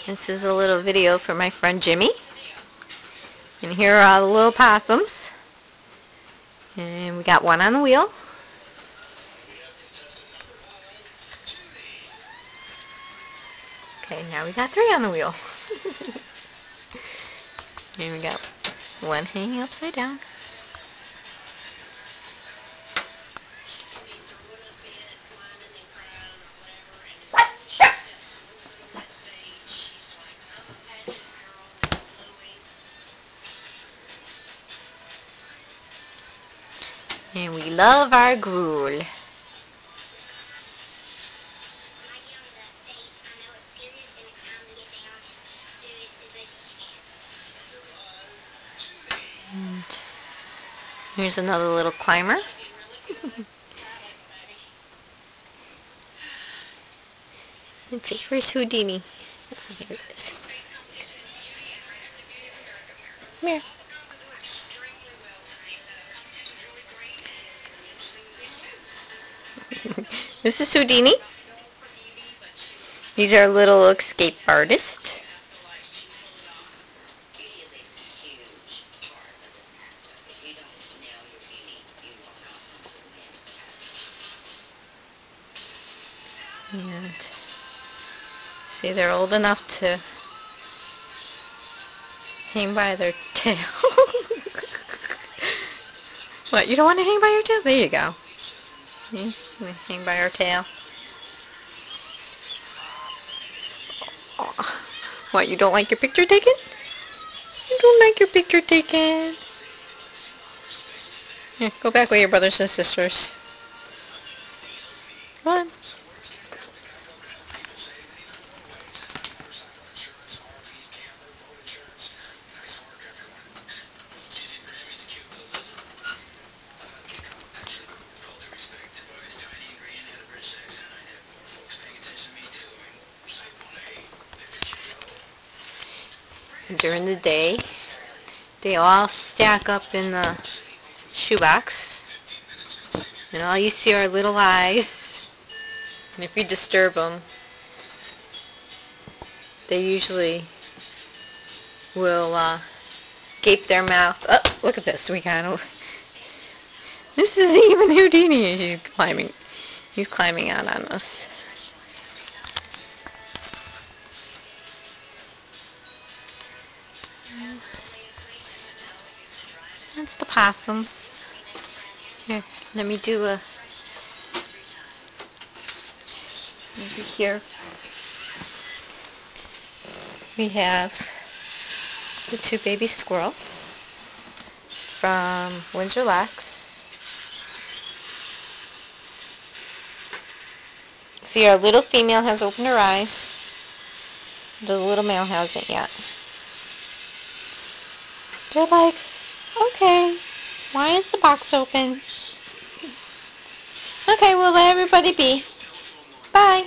This is a little video for my friend Jimmy. And here are all the little possums. And we got one on the wheel. Okay, now we got 3 on the wheel. And we got one hanging upside down. And we love our gruel. And here's another little climber. Let's see, where's Houdini? Oh, here it is. Come here. This is Houdini. He's our little escape artist. And see, they're old enough to hang by their tail. What, you don't want to hang by your tail? There you go. See? We hang by our tail. Oh. What, you don't like your picture taken? You don't like your picture taken? Here, go back with your brothers and sisters. Come on. During the day, they all stack up in the shoebox, and all you see are little eyes. And if you disturb them, they usually will gape their mouth. Oh, look at this! We kind of. This isn't even Houdini. He's climbing. He's climbing out on us. That's the possums. Here, let me do a maybe here. We have the 2 baby squirrels from Windsor Locks. See, our little female has opened her eyes. The little male hasn't yet. They're like, okay, why is the box open? Okay, we'll let everybody be. Bye.